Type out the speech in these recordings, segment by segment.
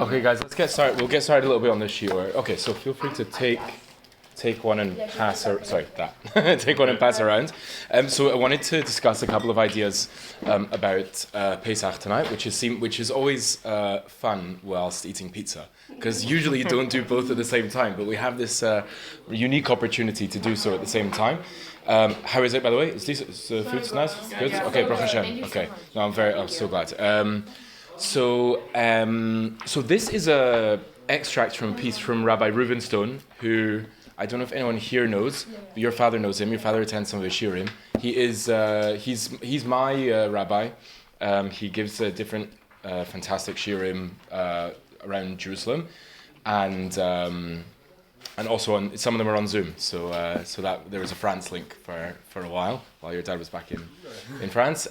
Okay, guys, let's get started. We'll get started a little bit on the shiur. Okay, so feel free to take one and pass. Take one and pass around. So I wanted to discuss a couple of ideas about Pesach tonight, which is always fun whilst eating pizza, because usually you don't do both at the same time, but we have this unique opportunity to do so at the same time. How is it, by the way? Is the food's nice? Good. Okay, Baruch Hashem. Okay, no, I'm so glad. So this is a extract from a piece from Rabbi Reuven Stone, who I don't know if anyone here knows, but your father knows him. Your father attends some of his shiurim. He's my rabbi. He gives a different fantastic shiurim around Jerusalem, and also some of them are on Zoom. So that there was a France link for a while your dad was back in France.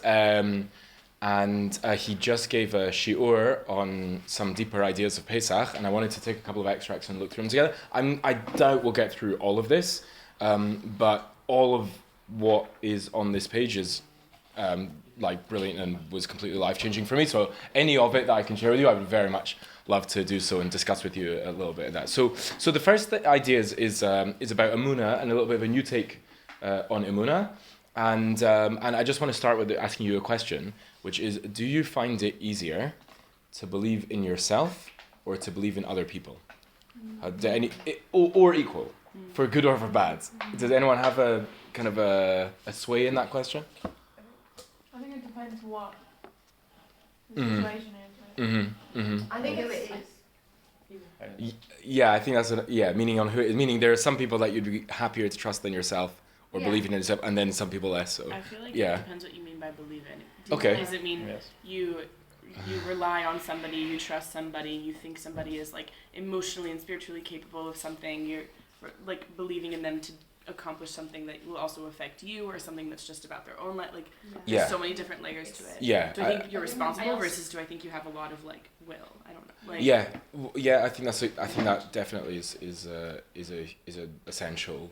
And he just gave a shiur on some deeper ideas of Pesach, and I wanted to take a couple of extracts and look through them together. I doubt we'll get through all of this, but all of what is on this page is brilliant and was completely life-changing for me. So any of it that I can share with you, I would very much love to do so and discuss with you a little bit of that. So the first idea is about Emunah and a little bit of a new take on Emunah, and I just want to start with asking you a question, which is, do you find it easier to believe in yourself or to believe in other people? Or equal, for good or for bad? Does anyone have a kind of a sway in that question? I think it depends what the situation is. I think it is. Yeah, I think that's meaning there are some people that you'd be happier to trust than yourself or believe in yourself, and then some people less. So I feel like it depends what you mean by believe in. Does it mean you rely on somebody, you trust somebody, you think somebody is like emotionally and spiritually capable of something, you're like believing in them to accomplish something that will also affect you, or something that's just about their own life? There's so many different layers to it. Do I think you're responsible versus do I think you have a lot of like will? I don't know. I think that definitely is a essential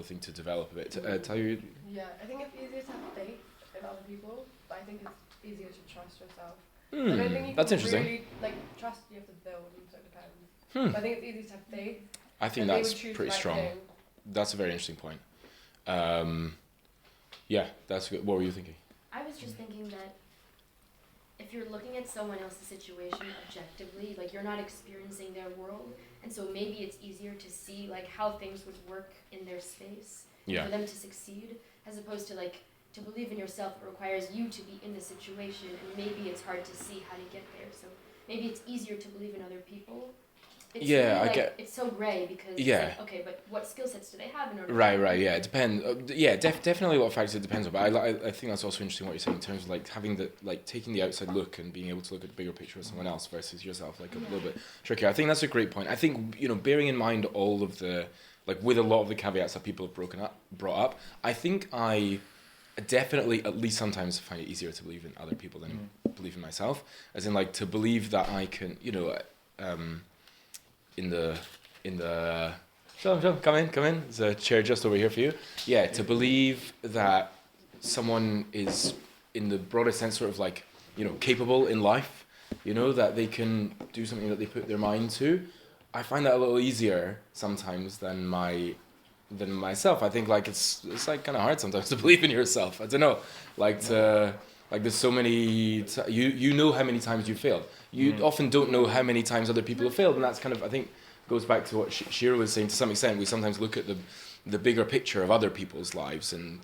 thing to develop a bit. Tell you. Yeah, I think it's easier to have faith in other people, but I think it's easier to trust yourself. I don't think you that's can interesting. Really, trust you have to build, and so it depends. But I think it's easier to have faith. I think that's pretty strong. That's a very interesting point. That's good. What were you thinking? I was just thinking that if you're looking at someone else's situation objectively, you're not experiencing their world, and so maybe it's easier to see how things would work in their space for them to succeed, as opposed to to believe in yourself. It requires you to be in the situation, and maybe it's hard to see how to get there. So maybe it's easier to believe in other people. It's really, I get. It's so gray because it's okay, but what skill sets do they have in order? Right. Yeah, it depends. Definitely what factors it depends on. But I think that's also interesting what you're saying in terms of having the taking the outside look and being able to look at the bigger picture of someone else versus yourself. A little bit trickier. I think that's a great point. I think bearing in mind all of the with a lot of the caveats that people have brought up. I think I definitely at least sometimes find it easier to believe in other people than believe in myself. As in to believe that I can in the come in. There's a chair just over here for you. Yeah, to believe that someone is in the broader sense sort of capable in life, that they can do something that they put their mind to. I find that a little easier sometimes than myself. I think it's kind of hard sometimes to believe in yourself. I don't know, there's so many. You know how many times you failed. You often don't know how many times other people have failed, and that's kind of, I think, goes back to what shiur was saying to some extent. We sometimes look at the bigger picture of other people's lives and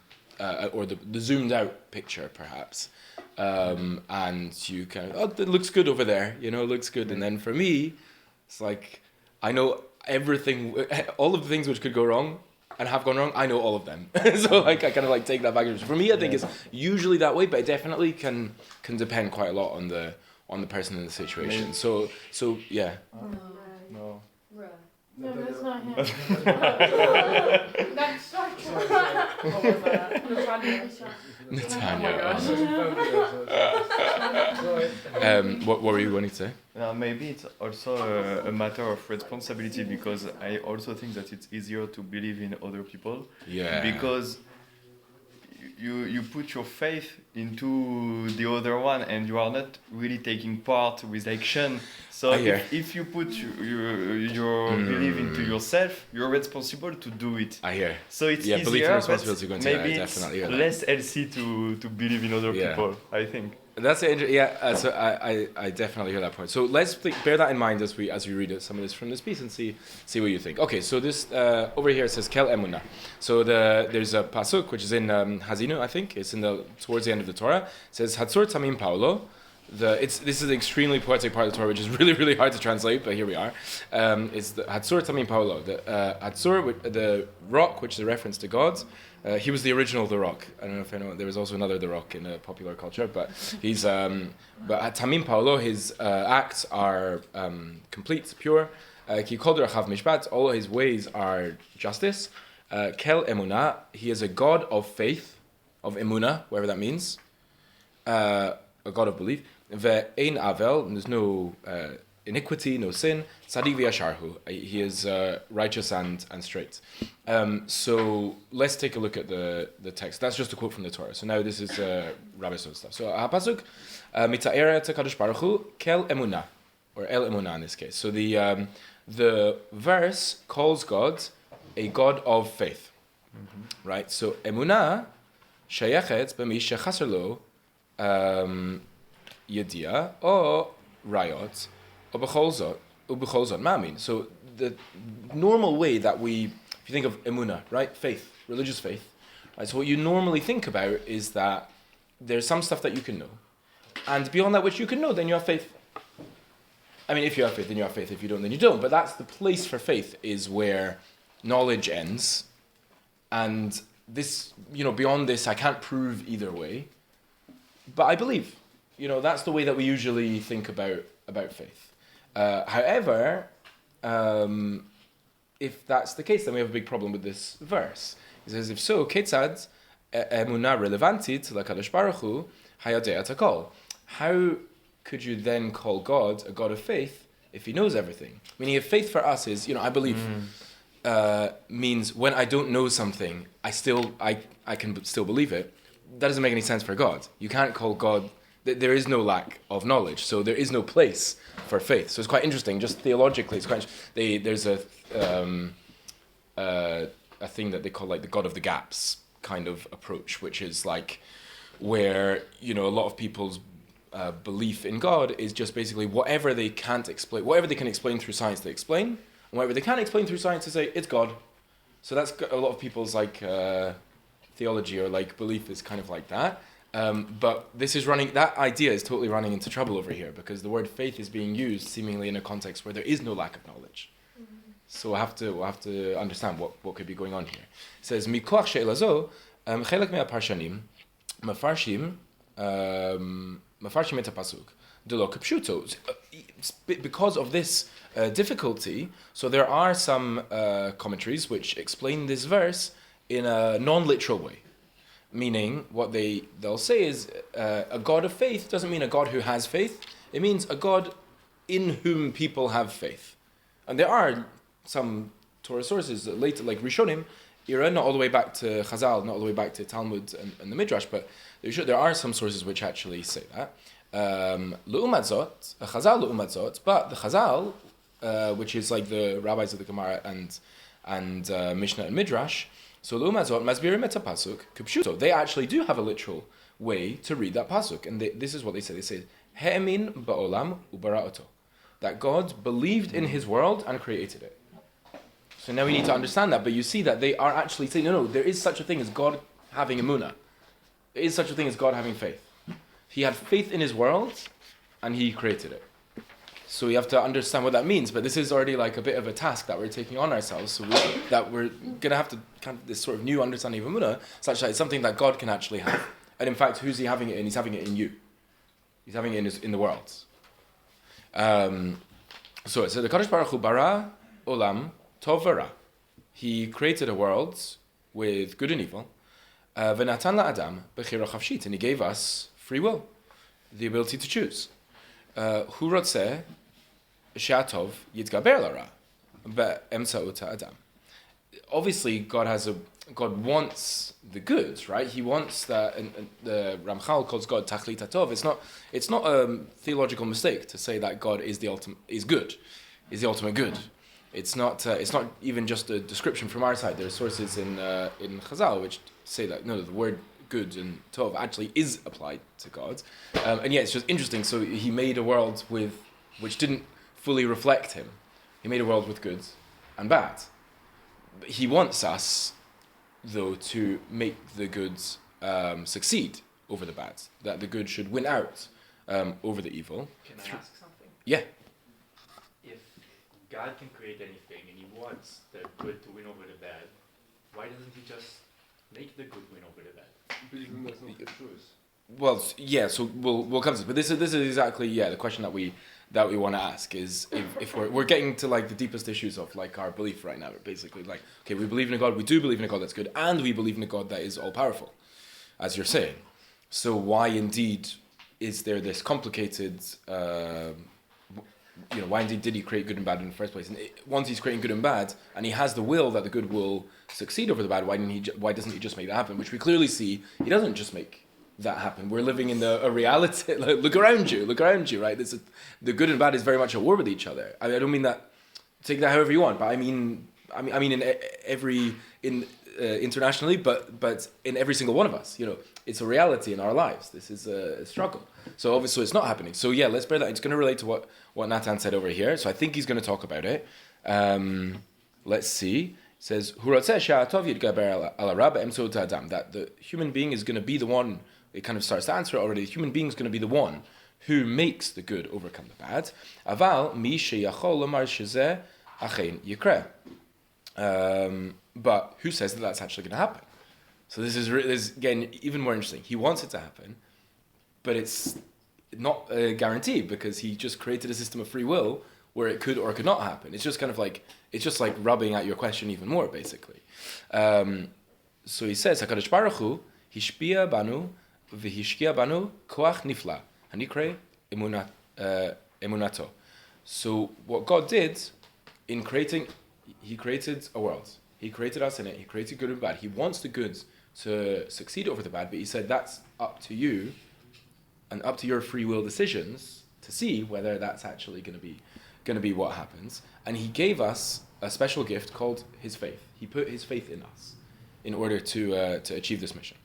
or the zoomed out picture perhaps, and you kind of it looks good over there, it looks good, and then for me, it's I know everything, all of the things which could go wrong and have gone wrong, I know all of them. So I kind of take that baggage. For me, I think it's usually that way, but it definitely can depend quite a lot on the person in the situation. Maybe. So yeah. No, that's not him. That's Natanya. What were you wanting to say? Maybe it's also a matter of responsibility, because I also think that it's easier to believe in other people. Yeah. Because you put your faith into the other one, and you are not really taking part with action. So if you put your belief into yourself, you're responsible to do it. I hear. So it's belief and easier, responsibility but go into maybe that, it's definitely, less healthy to believe in other people, I think. That's it. Yeah, so I definitely hear that point. So let's bear that in mind as we read some of this from this piece and see what you think. Okay, so this over here it says Kel Emunah. So there's a pasuk which is in Hazinu, I think. It's towards the end of the Torah. It says Hatzor Tamim Paulo. This is an extremely poetic part of the Torah, which is really, really hard to translate, but here we are. It's the Hatzor Tamim Paulo. The Hatzor, the rock, which is a reference to God. He was the original The Rock. I don't know if anyone. There was also another The Rock in popular culture, but he's. But at Tamim Paulo, his acts are complete, pure. Ki kol derachav mishpat. All his ways are justice. Kel emunah. He is a God of faith, of emunah, whatever that means. A God of belief. Ve'ein avel. There's no iniquity, no sin. Tzaddik v'yasharhu. He is righteous and straight. So let's take a look at the text. That's just a quote from the Torah. So now this is Rabbi Sod stuff. So hapasuk mita'era tekadosh baruch hu kel emunah, or el emunah in this case. So the verse calls God a God of faith, right? So emunah sheyachet b'mi shechaser lo yedia o rayot o b'chol zot ma'amin. So the normal way that if you think of emunah, right? Faith, religious faith. Right? So what you normally think about is that there's some stuff that you can know. And beyond that which you can know, then you have faith. I mean, if you have faith, then you have faith. If you don't, then you don't. But that's the place for faith, is where knowledge ends. And this, beyond this, I can't prove either way. But I believe. That's the way that we usually think about faith. However, if that's the case, then we have a big problem with this verse. It says, if so, ketzad emunah relevantit lakadosh baruch hu hayadei atakol. How could you then call God a God of faith if He knows everything? Meaning, if faith for us is, I believe, means when I don't know something, I can still believe it. That doesn't make any sense for God. You can't call God. There is no lack of knowledge, so there is no place for faith. So it's quite interesting, just theologically. It's quite. There's a thing that they call like the God of the gaps kind of approach, which is like where a lot of people's belief in God is just basically whatever they can't explain, whatever they can explain through science, they explain, and whatever they can't explain through science, they say it's God. So that's a lot of people's like theology or like belief is kind of like that. But that idea is totally running into trouble over here, because the word faith is being used seemingly in a context where there is no lack of knowledge. So we'll have to understand what could be going on here. It says, Mikoach she'elazo, chelek mea parshanim, mafarshim et hapasuk, delo kepshuto. Because of this difficulty, so there are some commentaries which explain this verse in a non-literal way. Meaning, what they'll say is a God of faith doesn't mean a God who has faith. It means a God in whom people have faith. And there are some Torah sources later, like Rishonim era, not all the way back to Chazal, not all the way back to Talmud and the Midrash, but there are some sources which actually say that. L'umat zot, Chazal l'umat zot, but the Chazal, which is like the rabbis of the Gemara and Mishnah and Midrash, so l'umat zot masbirim et pasuk k'pshuto. They actually do have a literal way to read that pasuk, and this is what they say. They say he'emin ba'olam ubara'oto, that God believed in His world and created it. So now we need to understand that, but you see that they are actually saying, no, there is such a thing as God having emunah. There is such a thing as God having faith. He had faith in His world, and He created it. So we have to understand what that means, but this is already like a bit of a task that we're taking on ourselves, so that we're going to have to come to this sort of new understanding of emunah, such that it's something that God can actually have. And in fact, who's He having it in? He's having it in you. He's having it in the world. So the Kadosh Baruch Hu bara olam tov v'ra. He created a world with good and evil. V'natan la'adam b'chira chavshit, and He gave us free will, the ability to choose. Hu rotzeh she'atov yitgaber lara be'emtza'ut ha'adam. Obviously, God has God wants the good, right? He wants that, and the Ramchal calls God Tachlit Hatov. It's not a theological mistake to say that God is the ultimate, is good, is the ultimate good. It's not even just a description from our side. There are sources in Chazal which say that no, the word good and tov actually is applied to God, and yeah, it's just interesting. So he made a world which didn't fully reflect him. He made a world with good and bad. But he wants us, though, to make the goods succeed over the bad. That the good should win out over the evil. Can I ask something? Yeah. If God can create anything and he wants the good to win over the bad, why doesn't he just make the good win over the bad? Well, yeah. So we'll come to this, but this is exactly the question that we want to ask is if we're getting to like the deepest issues of like our belief right now. Basically, like, okay, we believe in a God, we do believe in a God that's good, and we believe in a God that is all powerful, as you're saying. So why indeed is there this complicated? Why indeed did he create good and bad in the first place? And once he's creating good and bad, and he has the will that the good will succeed over the bad, why doesn't he just make that happen? Which we clearly see he doesn't just make that happen. We're living in a reality. Look around you, right? The good and bad is very much at war with each other. I don't mean that. Take that however you want, but I mean internationally, but in every single one of us, it's a reality in our lives. This is a struggle. So obviously it's not happening. So yeah, let's bear that. It's going to relate to what Natan said over here. So I think he's going to talk about it. Let's see. It says, that the human being is going to be the one. It kind of starts to answer it already. The human being is going to be the one who makes the good overcome the bad. Aval mi sheyachol lomar shezeh achein yikra. But who says that that's actually going to happen? So this is again even more interesting. He wants it to happen, but it's not a guarantee because he just created a system of free will where it could or could not happen. It's just kind of like rubbing at your question even more, basically. So he says, HaKadosh Baruch Hu hishpia banu v'hishkia banu koach nifla hanikre emunato. So what God did in creating, he created a world. He created us in it. He created good and bad. He wants the good to succeed over the bad, but he said that's up to you and up to your free will decisions to see whether that's actually going to be what happens. And he gave us a special gift called his faith. He put his faith in us in order to achieve this mission.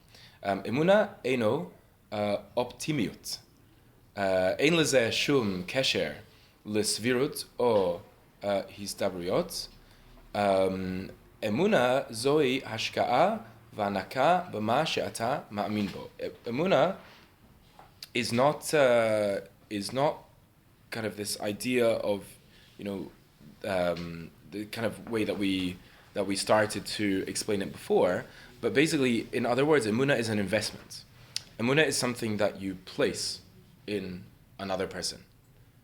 Emuna eno optimiut. Ein leze shum kesher l'svirut o hisdabriot. Emuna zoi hashka'a v'anaka b'ma she'ata ma'amin bo. Emuna is not kind of this idea of the kind of way that we started to explain it before, but basically, in other words, emunah is an investment. Emunah is something that you place in another person.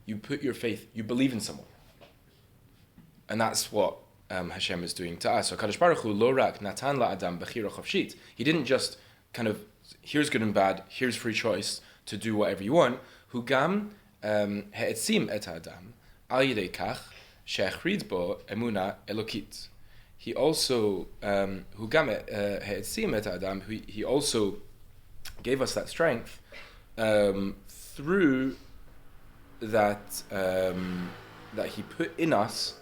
You put your faith, you believe in someone, and that's what Hashem is doing to us. So Kadosh Baruch Hu lo rak natan la adam bechira chavshit. He didn't just kind of here's good and bad, here's free choice to do whatever you want. Hu gam he'etzim et adam al yedei kach she'achrid bo emuna elokit. He also hu gam he'etzim et adam. He also gave us that strength through that that he put in us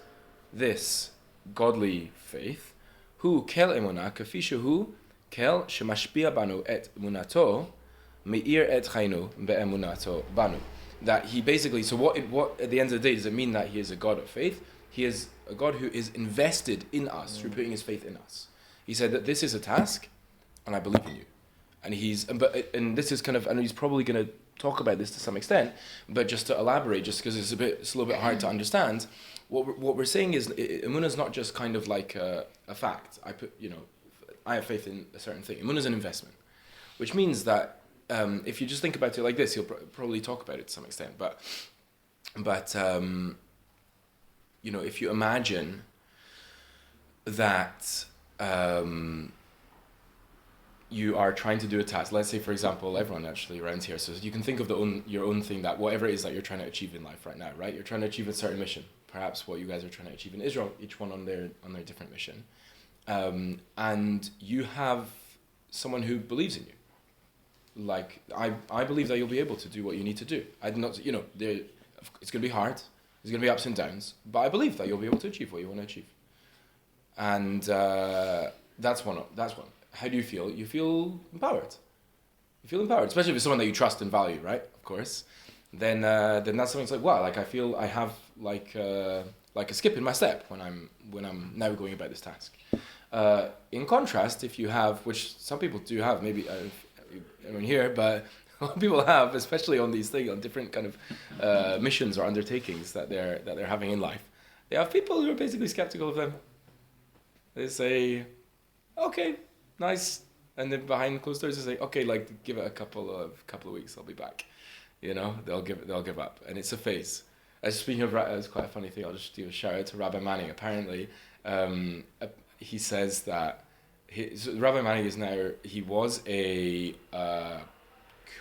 this godly faith. Hu kel emuna kafisha hu kel shemashpia banu et emunato meir et chaynu be'emunato banu. That he basically, so what at the end of the day does it mean that he is a God of faith? He is a God who is invested in us through putting his faith in us. He said that this is a task, and I believe in you. And this is kind of, and he's probably going to talk about this to some extent, but just to elaborate, just because it's a little bit hard to understand. What we're saying is, Emunah is not just kind of like a fact. I have faith in a certain thing. Emunah is an investment, which means that if you just think about it like this, he'll probably talk about it to some extent. But if you imagine that you are trying to do a task. Let's say, for example, everyone actually around here. So you can think of your own thing, that whatever it is that you're trying to achieve in life right now, right? You're trying to achieve a certain mission. Perhaps what you guys are trying to achieve in Israel, each one on their different mission. and you have someone who believes in you. Like, I believe that you'll be able to do what you need to do. It's going to be hard. There's going to be ups and downs, but I believe that you'll be able to achieve what you want to achieve. And that's one. How do you feel? You feel empowered. You feel empowered, especially if it's someone that you trust and value, right? Of course. Then that's something that's like, wow, like I feel I have like a skip in my step when I'm now going about this task. In contrast, if you have, which some people do have, maybe everyone here, but a lot of people have, especially on these things, on different kind of missions or undertakings that they're having in life, they have people who are basically skeptical of them. They say, okay, nice, and then behind closed doors they say, okay, like give it a couple of weeks, I'll be back. You know, they'll give up, and it's a phase. Speaking of, it's quite a funny thing. I'll just do a shout out to Rabbi Manning. Apparently, he says that Rabbi Manning is now. He was a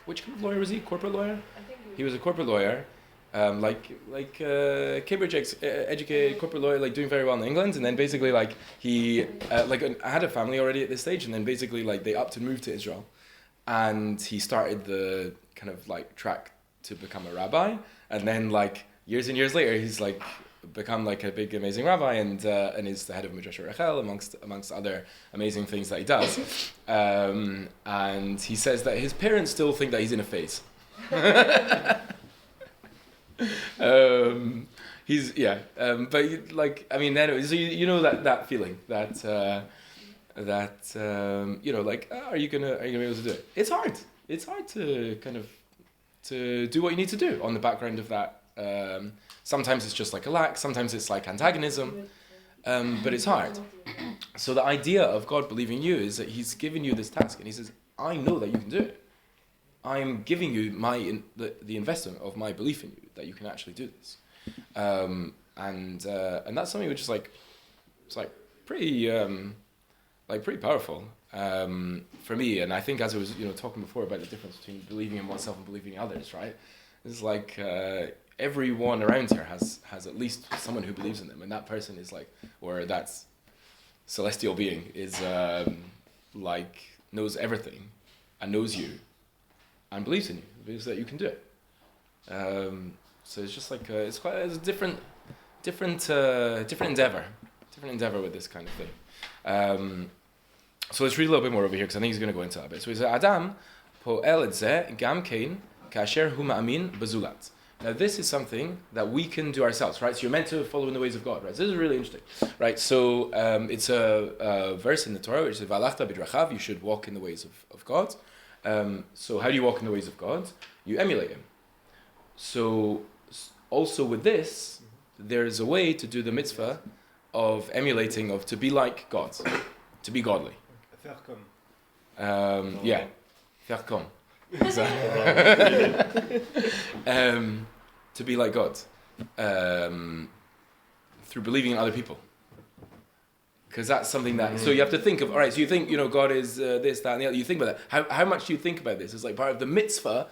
which kind of lawyer was he? Corporate lawyer. I think He was a corporate lawyer, Cambridge educated corporate lawyer, like doing very well in England, and then basically like he had a family already at this stage, and then basically like they upped and moved to Israel, and he started the kind of like track to become a rabbi, and then like years and years later he's like become like a big amazing rabbi, and is the head of Midrash Rachel amongst other amazing things that he does, and he says that his parents still think that he's in a phase. But like I mean, anyway, so you know that feeling that like are you gonna be able to do it? It's hard to kind of to do what you need to do on the background of that. Sometimes it's just like a lack, sometimes it's like antagonism, but it's hard. So the idea of God believing you is that He's given you this task, and He says, I know that you can do it. I'm giving you the investment of my belief in you that you can actually do this, and that's something which is like it's like pretty powerful for me. And I think as I was talking before about the difference between believing in oneself and believing in others, right? It's like everyone around here has at least someone who believes in them, and that person is like, or that celestial being is like knows everything and knows you. And believes in you, believes that you can do it. So it's just like it's a different endeavor with this kind of thing. So let's read a little bit more over here because I think he's going to go into that a bit. So he says, Adam po'el et zeh gam kein kasher hu ma'amin bezulat. Now this is something that we can do ourselves, right? So you're meant to follow in the ways of God, right? So this is really interesting, right? So it's a verse in the Torah which says, "V'alachta b'drachav," you should walk in the ways of God. So how do you walk in the ways of God? You emulate Him. So also with this, there's a way to do the mitzvah of emulating, of to be like God, to be godly. Faire comme. Faire comme. To be like God, through believing in other people. Because that's something that, so you have to think of, all right, so you think, God is this, that, and the other. You think about that. How much do you think about this? It's like part of the mitzvah,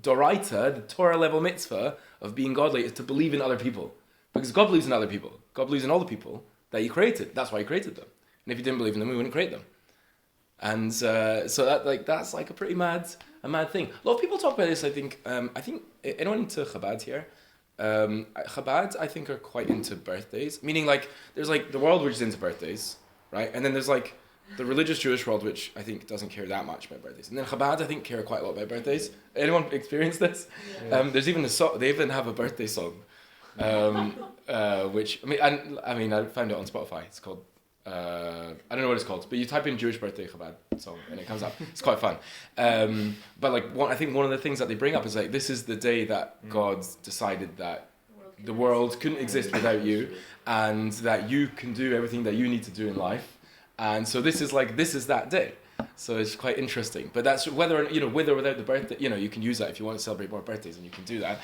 Doraita, the Torah level mitzvah of being godly is to believe in other people. Because God believes in other people. God believes in all the people that He created. That's why He created them. And if He didn't believe in them, He wouldn't create them. And so that's like a pretty mad thing. A lot of people talk about this, I think anyone into Chabad here? Chabad, I think, are quite into birthdays. Meaning, like, there's like the world which is into birthdays, right? And then there's like the religious Jewish world, which I think doesn't care that much about birthdays. And then Chabad, I think, care quite a lot about birthdays. Anyone experience this? Yeah. There's even a song. They even have a birthday song, which I found it on Spotify. It's called. I don't know what it's called, but you type in Jewish birthday Chabad song and it comes up. It's quite fun. But like I think one of the things that they bring up is like this is the day that God decided that the world couldn't exist without you, and that you can do everything that you need to do in life. And so this is that day. So it's quite interesting. But that's with or without the birthday, you can use that if you want to celebrate more birthdays, and you can do that.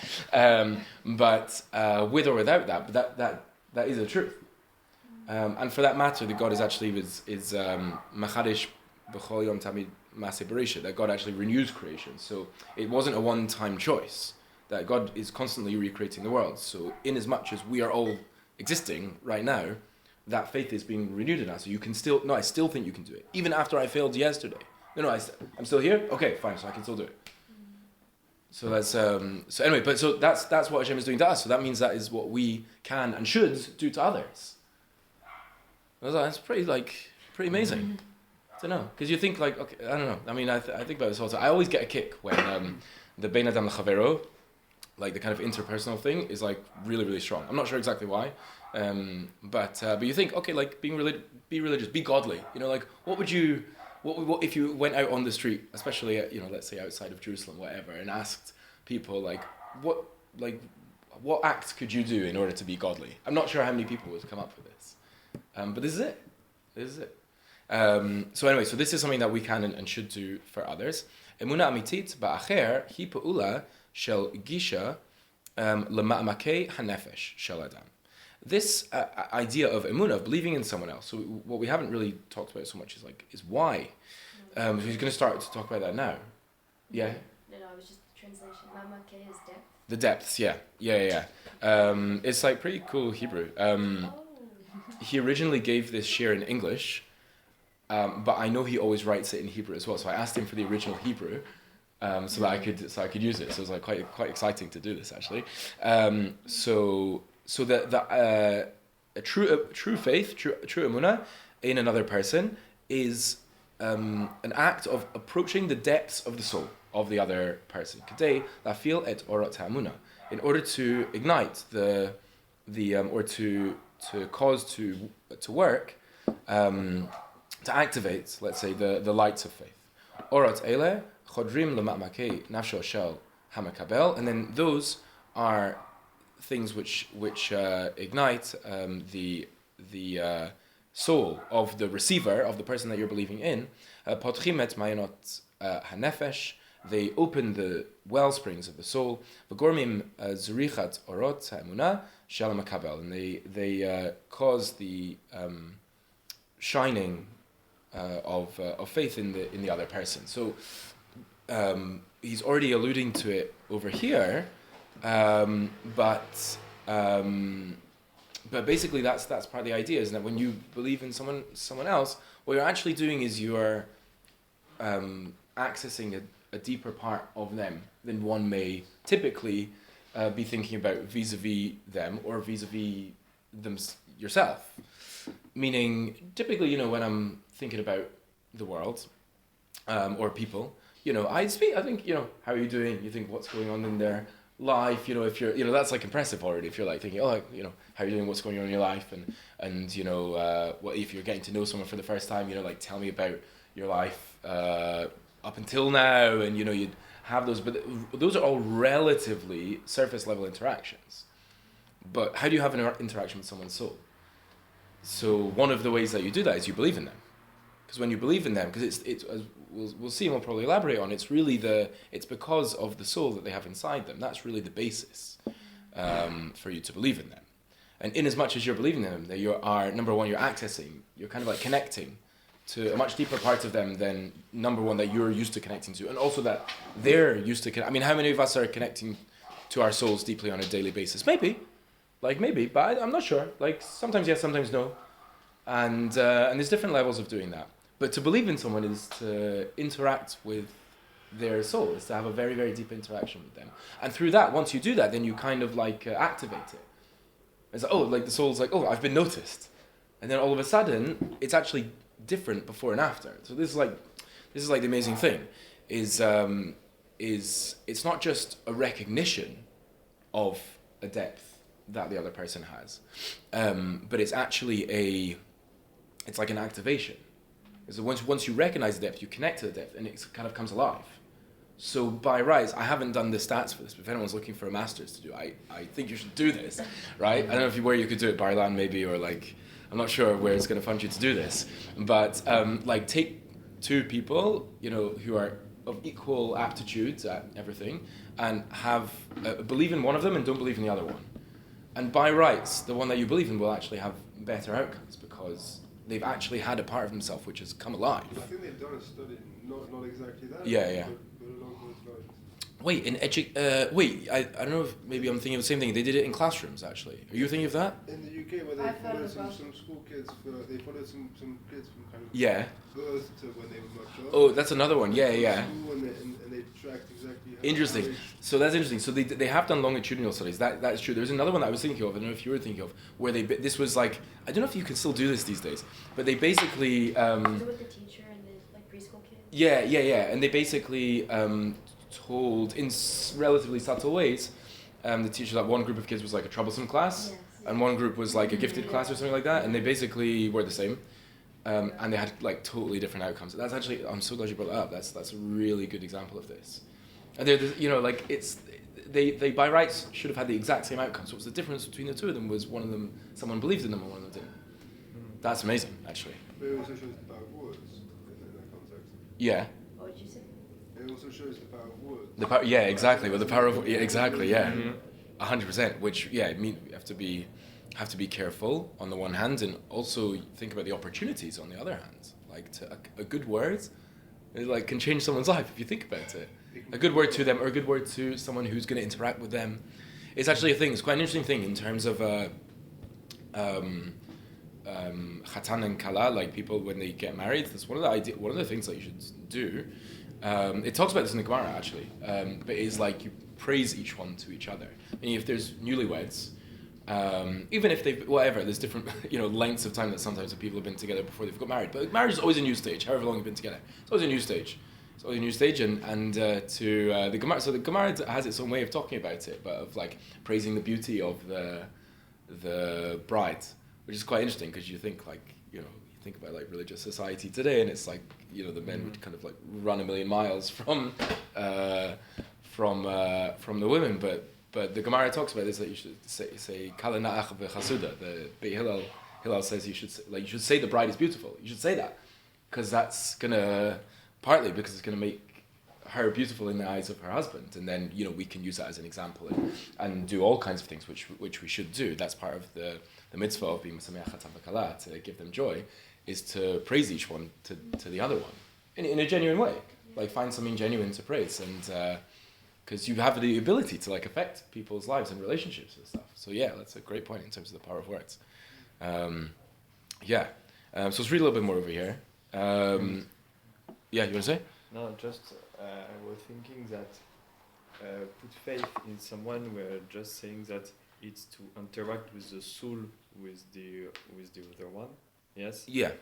But with or without that, but that is the truth. And for that matter, that God is actually machadish b'chol yom tamid maseh bereishit, that God actually renews creation. So it wasn't a one-time choice, that God is constantly recreating the world. So in as much as we are all existing right now, that faith is being renewed in us. So you can still, no, I still think you can do it. Even after I failed yesterday. No, I'm still here? Okay, fine, so I can still do it. So that's, so anyway, but so that's what Hashem is doing to us. So that means that is what we can and should do to others. That's pretty amazing. I don't know, because you think like, okay, I don't know. I mean, I think about this also. I always get a kick when the Bein Adam L'Chavero, like the kind of interpersonal thing, is like really, really strong. I'm not sure exactly why, but you think, okay, like be religious, be godly. You know, like what if you went out on the street, especially let's say outside of Jerusalem, whatever, and asked people what acts could you do in order to be godly? I'm not sure how many people would come up with this, but this is it. So anyway, so this is something that we can and should do for others. Emuna amitit ba'acher hi pa'ula shel gisha lema'amakei hanefesh shel adam. This idea of emunah, of believing in someone else. So what we haven't really talked about so much is why. So he's going to start to talk about that now. Yeah. No, it was just translation. Ma'amakei is depth. The depths, yeah. It's like pretty cool Hebrew. He originally gave this shiur in English. But I know he always writes it in Hebrew as well. So I asked him for the original Hebrew, so that I could use it. So it was like quite exciting to do this actually. So that a true faith, true emunah in another person is an act of approaching the depths of the soul of the other person. Kadei lafil et orot ha'emunah, in order to ignite the or to cause to work. To activate, let's say, the lights of faith. Orot ele chodrim lema'makei nafsho shel hamakabel, and then those are things which ignite the soul of the receiver, of the person that you're believing in. Potchim et mayanot hanefesh, they open the well springs of the soul. V'gormim zurichat orot ha'emunah shel hamakabel, and they cause the shining of faith in the other person. So he's already alluding to it over here, but basically that's part of the idea, is that when you believe in someone else, what you're actually doing is you're accessing a deeper part of them than one may typically be thinking about vis-a-vis them or vis-a-vis yourself. Meaning, typically, when I'm thinking about the world or people, I think, how are you doing? You think, what's going on in their life? If you're, that's like impressive already. If you're like thinking, how are you doing? What's going on in your life? And what if you're getting to know someone for the first time? Like tell me about your life up until now, and you'd have those. But those are all relatively surface level interactions. But how do you have an interaction with someone's soul? So one of the ways that you do that is you believe in them, because when you believe in them, because it's as we'll see and we'll probably elaborate on, it's really it's because of the soul that they have inside them. That's really the basis for you to believe in them. And in as much as you're believing in them, that you are, number one, you're accessing, you're kind of like connecting to a much deeper part of them than number one that you're used to connecting to, and also that they're used to. I mean, how many of us are connecting to our souls deeply on a daily basis? Maybe, but I'm not sure. Like sometimes yes, sometimes no, and there's different levels of doing that. But to believe in someone is to interact with their soul, is to have a very, very deep interaction with them, and through that, once you do that, then you kind of activate it. It's like, the soul's like, I've been noticed, and then all of a sudden, it's actually different before and after. So this is like the amazing thing, is it's not just a recognition of a depth that the other person has, but it's actually it's like an activation. So once you recognize the depth, you connect to the depth, and it kind of comes alive. So by rights, I haven't done the stats for this, but if anyone's looking for a master's to do, I think you should do this, right? I don't know where you could do it, Bar-Ilan maybe, or I'm not sure where it's going to fund you to do this, but take two people, who are of equal aptitudes at everything, and have believe in one of them and don't believe in the other one. And by rights, the one that you believe in will actually have better outcomes, because they've actually had a part of themselves which has come alive. I think they've done a study, not exactly that. Yeah. But along those lines. Wait, I don't know if maybe I'm thinking of the same thing. They did it in classrooms, actually. Are you thinking of that? In the UK, where they I've heard followed as well. some school kids they followed some kids from kind of Yeah. birth to when they were much older. Oh, that's another one. Yeah, yeah. School and they tracked exactly how Interesting. how they- So that's interesting. So they have done longitudinal studies. That's true. There's another one that I was thinking of. I don't know if you were thinking of where this was like, I don't know if you can still do this these days, but they basically Is it with the teacher and the like preschool kids? yeah, and they basically told in relatively subtle ways. The teacher that one group of kids was like a troublesome class, Yes. and one group was like a gifted class or something like that, and they basically were the same. And they had like totally different outcomes. That's actually, I'm so glad you brought that up. That's a really good example of this. And they're, you know, like they by rights should have had the exact same outcome. So what's the difference between the two of them was one of them, someone believed in them and one of them didn't. That's amazing, actually. But it also shows the power of words in that context. Yeah. What did you say? It also shows the power of words. The power, yeah, exactly. Well, the power of, yeah, exactly, yeah, 100%. Which, yeah, I mean, you have to be careful on the one hand, and also think about the opportunities on the other hand. Like a good word, it like can change someone's life if you think about it. A good word to them, or a good word to someone who's going to interact with them. It's actually a thing. It's quite an interesting thing in terms of chatan and kala, like people when they get married. That's one of the things that you should do. It talks about this in the Gemara actually, but it's like you praise each one to each other. I mean, if there's newlyweds, even if they've whatever, there's different lengths of time that sometimes people have been together before they've got married. But marriage is always a new stage. However long you've been together, it's always a new stage. It's always a new stage, and to the Gemara. So the Gemara has its own way of talking about it, but of like praising the beauty of the bride, which is quite interesting because you think like you think about like religious society today, and it's like the men would kind of like run a million miles from the women, but the Gemara talks about this that you should say Kala Na'ach v'Chasuda. The Beit Hillel says you should say the bride is beautiful. You should say that because that's gonna partly because it's gonna make her beautiful in the eyes of her husband, and then we can use that as an example and do all kinds of things which we should do. That's part of the mitzvah of being Mesameach Chatan v'Kala, to give them joy, is to praise each one to the other one in a genuine way. Like find something genuine to praise, and because you have the ability to like affect people's lives and relationships and stuff. So yeah, that's a great point in terms of the power of words. So let's read a little bit more over here. Yeah, you want to say? No, just I was thinking that put faith in someone. We're just saying that it's to interact with the soul with the other one. Yes. Yeah.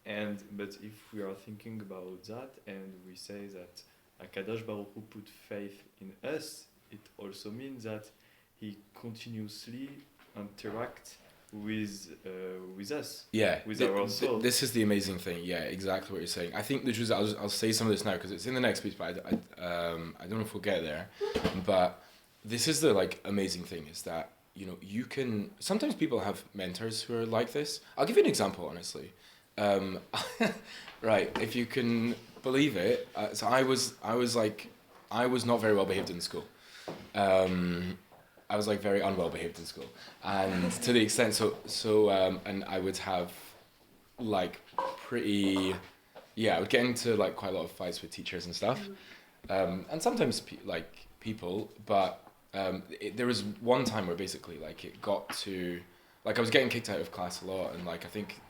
But if we are thinking about that and we say that Akadosh Baruch Hu put faith in us, it also means that he continuously interacts with us. Yeah. With our soul. This is the amazing thing. Yeah, exactly what you're saying. I think the truth is, I'll say some of this now because it's in the next piece, but I don't know if we'll get there. But this is the like amazing thing is that you can sometimes people have mentors who are like this. I'll give you an example, honestly. Right, if you can believe it. So I was not very well behaved in school. I was like very unwell behaved in school, and to the extent and I would have like I would get into like quite a lot of fights with teachers and stuff, and sometimes people, but there was one time where basically like it got to like I was getting kicked out of class a lot, and like I think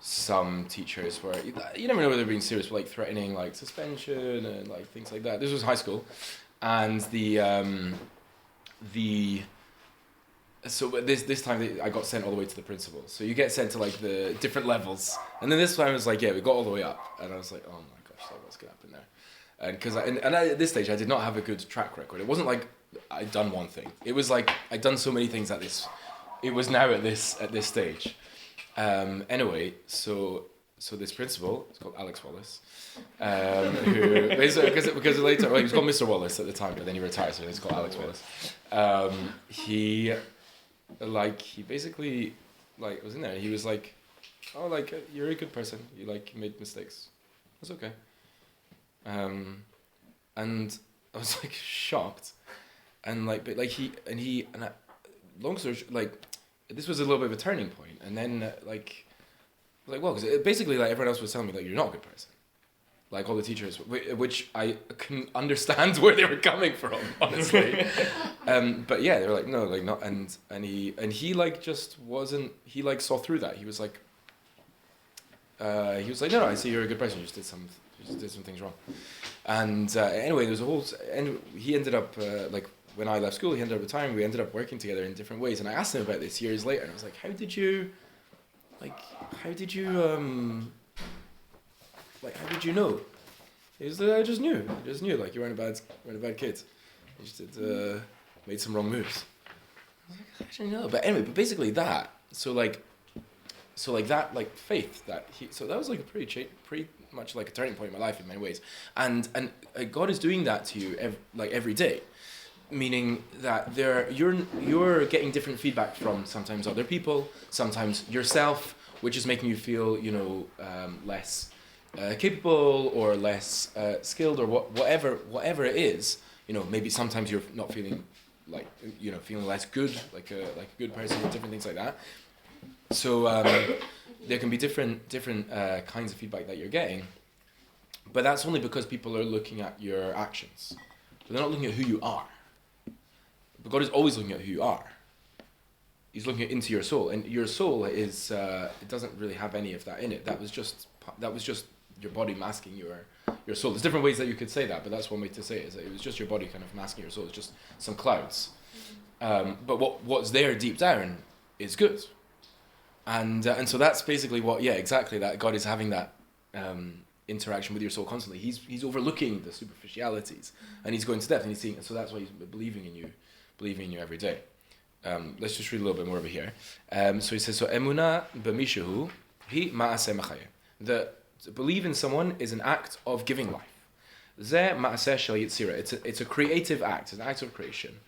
some teachers were you never know whether they're being serious, but like threatening like suspension and like things like that. This was high school, and so this time I got sent all the way to the principal. So you get sent to like the different levels, and then this time it was like we got all the way up, and I was like, oh my gosh, like, what's gonna happen there? And because at this stage I did not have a good track record. It wasn't like I'd done one thing. It was like I'd done so many things at this. It was now at this stage. Anyway, so this principal, it's called Alex Wallace, who basically because later he was called Mr. Wallace at the time, but then he retired, so he's called Alex Wallace. He basically like was in there. He was like, oh, like you're a good person. You like made mistakes. That's okay. And I was like shocked, and like but like long story like this was a little bit of a turning point, and then well, because basically like everyone else was telling me like you're not a good person, like all the teachers, which I can understand where they were coming from, honestly. But yeah, they were like, no, like not, and he like just wasn't. He like saw through that. He was like, no, I see you're a good person. You just did some things wrong. And anyway, there's a whole, and he ended up like when I left school, he ended up retiring. We ended up working together in different ways. And I asked him about this years later, and I was like, how did you know? He was like, I just knew, like you weren't a bad kid. You just did, made some wrong moves. I was like, I didn't know. But anyway, basically that. So that like faith that so that was like a pretty much like a turning point in my life in many ways. And God is doing that to you every day. Meaning that you're getting different feedback from sometimes other people, sometimes yourself, which is making you feel, less capable or less skilled or whatever it is. Maybe sometimes you're not feeling like, feeling less good, like a good person, or different things like that. So there can be different kinds of feedback that you're getting, but that's only because people are looking at your actions. But they're not looking at who you are. But God is always looking at who you are. He's looking into your soul, and your soul is it doesn't really have any of that in it. That was just your body masking your soul. There's different ways that you could say that, but that's one way to say it. Is that it was just your body kind of masking your soul. It's just some clouds. But what's there deep down is good, and so that's basically exactly that. God is having that interaction with your soul constantly. He's overlooking the superficialities, and he's going to depth, and he's seeing. So that's why he's believing in you every day. Let's just read a little bit more over here. So he says, so emuna b'mishahu hi ma'aseh machayeh. The believe in someone is an act of giving life. Zeh ma'aseh shel yitzira. It's a creative act. It's an act of creation.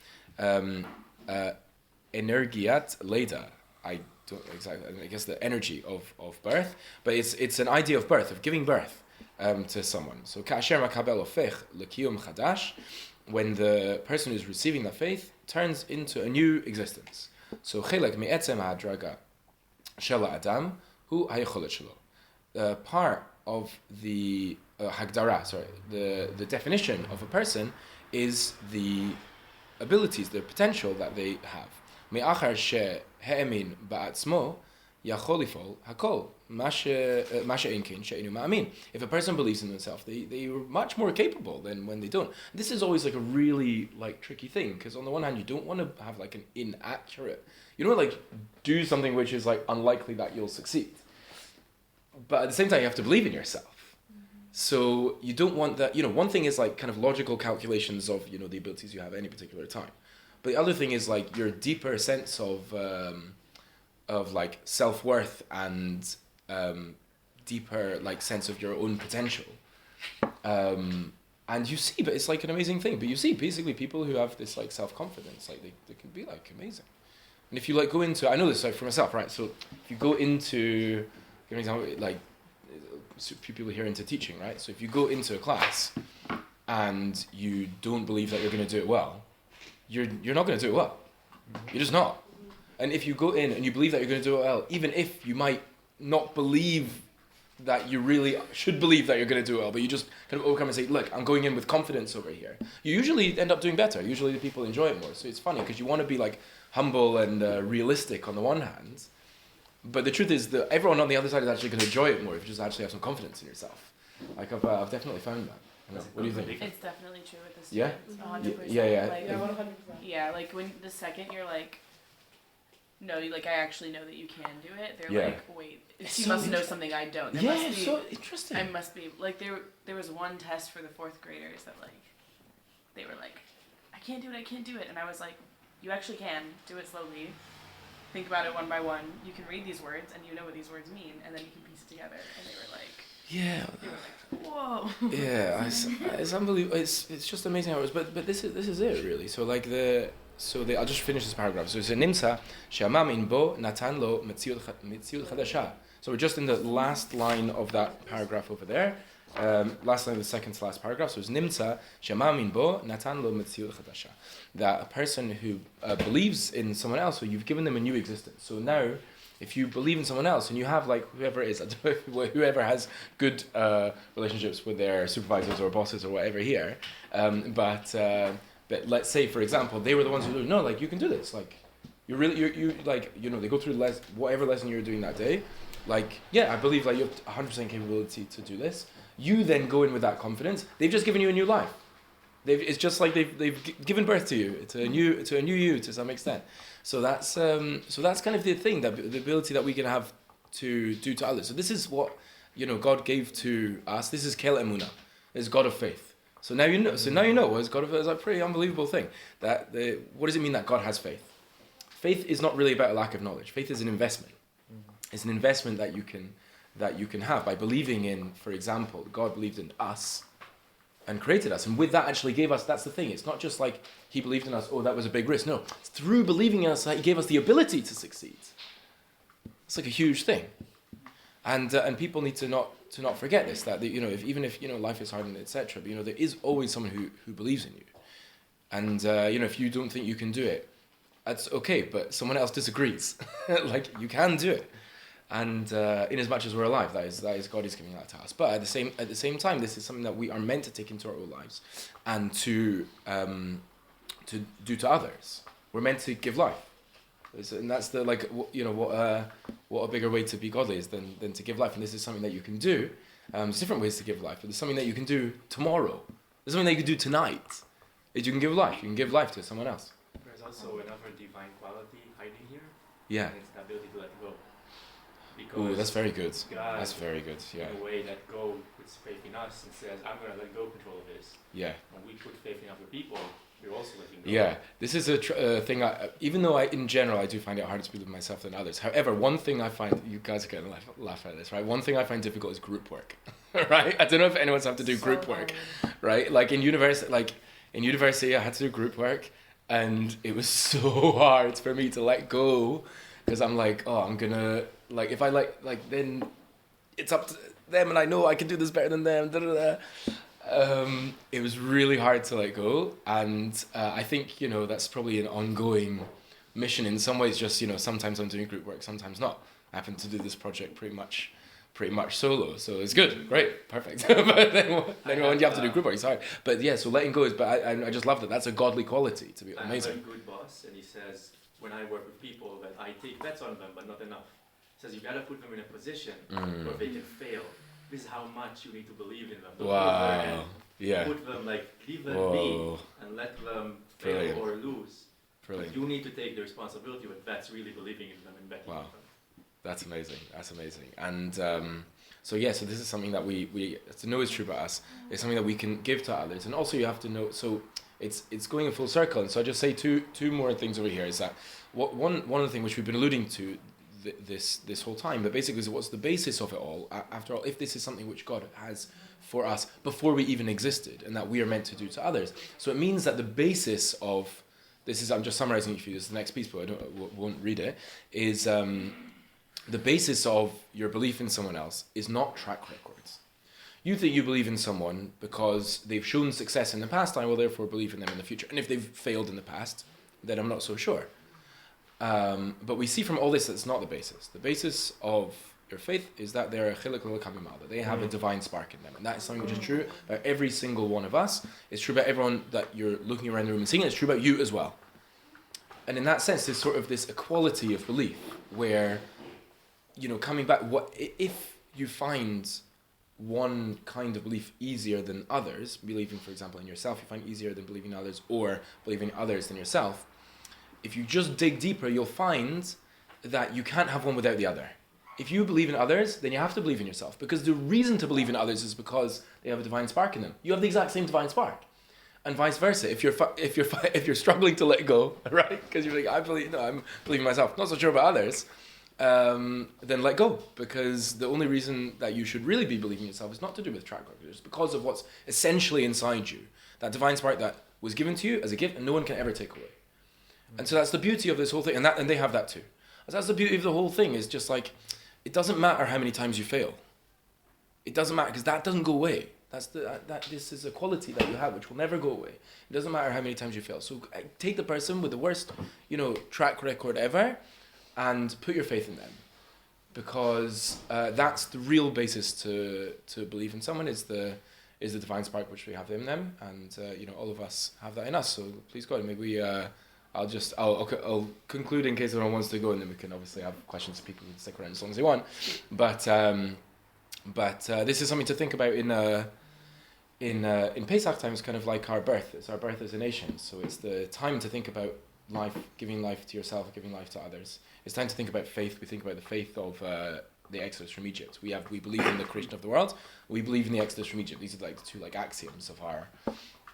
Energiat leda. I don't exactly. I guess the energy of birth, but it's an idea of birth, of giving birth to someone. So ka'asher makabel ofech lekiyum chadash. When the person who's receiving the faith turns into a new existence. So chelek me'etzem ha'adraga shel ha'adam hu hayicholet shelo. Part of the hagdara, the definition of a person is the abilities, the potential that they have. Me'achar she'he'emin ba'atzmo yachol lifol hakol. If a person believes in themselves, they are much more capable than when they don't. This is always like a really tricky thing, because on the one hand you don't want to have like an inaccurate, you don't want to do something which is unlikely that you'll succeed, but at the same time you have to believe in yourself. So you don't want that. One thing is kind of logical calculations of the abilities you have at any particular time, but the other thing is your deeper sense of self-worth and deeper sense of your own potential, and you see, but it's an amazing thing. But you see, basically, people who have this self-confidence, they can be amazing. And if you go into, I know this for myself, right? So if you go into, give an example, people here into teaching, right? So if you go into a class and you don't believe that you're going to do it well, you're not going to do it well. You're just not. And if you go in and you believe that you're going to do it well, even if you might not believe that you really should believe that you're going to do it well, but you just kind of overcome and say, look, I'm going in with confidence over here. You usually end up doing better. Usually the people enjoy it more. So it's funny because you want to be humble and realistic on the one hand, but the truth is that everyone on the other side is actually going to enjoy it more if you just actually have some confidence in yourself. I've definitely found that. What do you think? It's definitely true with the Yeah? students. 100%. Yeah. 100%. Yeah, when the second you're no, I actually know that you can do it. They're Yeah. wait, It's she so must know something I don't. There Yeah, must it's be, so interesting. I must be there was one test for the fourth graders that they were I can't do it, and I was you actually can do it slowly. Think about it one by one. You can read these words, and you know what these words mean, and then you can piece it together. And they were yeah. They were whoa. Yeah, it's unbelievable. It's just amazing how it was. But this is it really. So I'll just finish this paragraph. So it's a nimsa she'amam in bo natan lo metziut chadasha. So we're just in the last line of that paragraph over there. Last line of the second to last paragraph. So it's nimsa she'amam in bo natan lo metziut chadasha. That a person who believes in someone else, so you've given them a new existence. So now if you believe in someone else and you have like whoever it is, I don't know, whoever has good relationships with their supervisors or bosses or whatever here, but let's say for example they were the ones who no, like you can do this, like you like they go through whatever lesson you're doing that day, like yeah, I believe like you have 100% capability to do this. You then go in with that confidence. They've just given you a new life. It's just like they've given birth to you. It's a new you to some extent. So that's kind of the thing, that the ability that we can have to do to others. So this is what God gave to us. This is Kel Emunah. It's God of faith. So now you know. It's God of faith. It's a pretty unbelievable thing. What does it mean that God has faith? Faith is not really about a lack of knowledge. Faith is an investment. It's an investment that you can have by believing in, for example, God believed in us and created us, and with that actually gave us, that's the thing, it's not just like he believed in us, oh that was a big risk, no, it's through believing in us that he gave us the ability to succeed. It's like a huge thing, and people need to not forget this, that even if life is hard and etc., but there is always someone who believes in you, and if you don't think you can do it, that's okay, but someone else disagrees. Like you can do it. And in as much as we're alive, that is God is giving that to us. But at the same time, this is something that we are meant to take into our own lives and to do to others. We're meant to give life, and that's the what a bigger way to be godly is than to give life. And this is something that you can do. There's different ways to give life, but there's something that you can do tomorrow. There's something that you can do tonight. Is you can give life. You can give life to someone else. There's also another divine quality hiding here. Yeah. And it's the ability to let go. Ooh, that's very good. God, that's very good. Yeah. In a way that God puts faith in us and says, "I'm going to let go control of this." Yeah. When we put faith in other people, we're also letting go. Yeah, this is a thing. Even though in general I do find it harder to believe in myself than others. However, one thing I find, you guys are going to laugh at this, right? One thing I find difficult is group work, right? I don't know if anyone's have to do group work, right? Like in university, I had to do group work, and it was so hard for me to let go. Because I'm like, oh, I'm gonna, like, if I then it's up to them and I know I can do this better than them, it was really hard to let go. And I think, that's probably an ongoing mission in some ways, just, sometimes I'm doing group work, sometimes not. I happen to do this project pretty much solo, so it's good, great, perfect. But then when you have to do group work, it's hard. But yeah, so letting go is, but I just love that. That's a godly quality, to be amazing. I have a good boss, and he says, when I work with people, that I take bets on them, but not enough. He says you gotta put them in a position where they can fail. This is how much you need to believe in them. Don't wow. Yeah. Put them leave them be and let them fail or lose. Brilliant. But you need to take the responsibility, but that's really believing in them and betting on them. That's amazing. And so this is something that we to know is true about us. It's something that we can give to others, and also you have to know. So it's going in full circle. And so I just say two more things over here. Is that one of the things which we've been alluding to this whole time, but basically is what's the basis of it all. After all, if this is something which God has for us before we even existed, and that we are meant to do to others, so it means that the basis of this is, I'm just summarizing it for you. This is the next piece, but I won't read it. Is the basis of your belief in someone else is not track records. You think you believe in someone because they've shown success in the past, I will therefore believe in them in the future. And if they've failed in the past, then I'm not so sure. But we see from all this that's not the basis. The basis of your faith is that they're a chilek l'kamimah, that they have a divine spark in them. And that is something which is true about every single one of us. It's true about everyone that you're looking around the room and seeing. It's true about you as well. And in that sense, there's sort of this equality of belief where, coming back, if you find one kind of belief easier than others, believing, for example, in yourself, you find easier than believing in others, or believing in others than yourself, if you just dig deeper, you'll find that you can't have one without the other. If you believe in others, then you have to believe in yourself, because the reason to believe in others is because they have a divine spark in them. You have the exact same divine spark, and vice versa. If you're struggling to let go, right? Because you're like, I'm believing myself, not so sure about others. Then let go, because the only reason that you should really be believing yourself is not to do with track record. It's because of what's essentially inside you, that divine spark that was given to you as a gift, and no one can ever take away. And so that's the beauty of this whole thing, and they have that too. And that's the beauty of the whole thing. Is just like, it doesn't matter how many times you fail. It doesn't matter, because that doesn't go away. This is a quality that you have which will never go away. It doesn't matter how many times you fail. So take the person with the worst, track record ever, and put your faith in them. because that's the real basis to believe in someone is the divine spark which we have in them, and all of us have that in us. So please God, maybe I'll conclude in case anyone wants to go, and then we can obviously have questions. People can stick around as long as they want. But this is something to think about in Pesach time. It's kind of like our birth. It's our birth as a nation. So it's the time to think about life, giving life to yourself, giving life to others. It's time to think about faith. We think about the faith of the Exodus from Egypt. We believe in the creation of the world. We believe in the Exodus from Egypt. These are like the two axioms of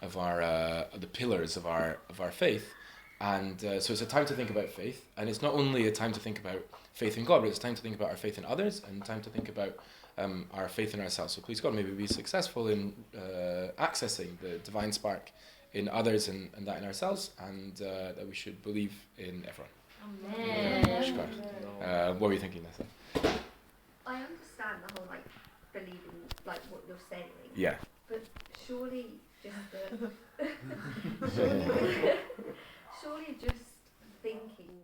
the pillars of our faith. And so it's a time to think about faith, and it's not only a time to think about faith in God, but it's time to think about our faith in others, and time to think about our faith in ourselves. So please God, may we be successful in accessing the divine spark in others and that in ourselves, and that we should believe in everyone. Amen. What were you thinking, Nessa? I understand the whole believing what you're saying. Yeah. But surely just surely just thinking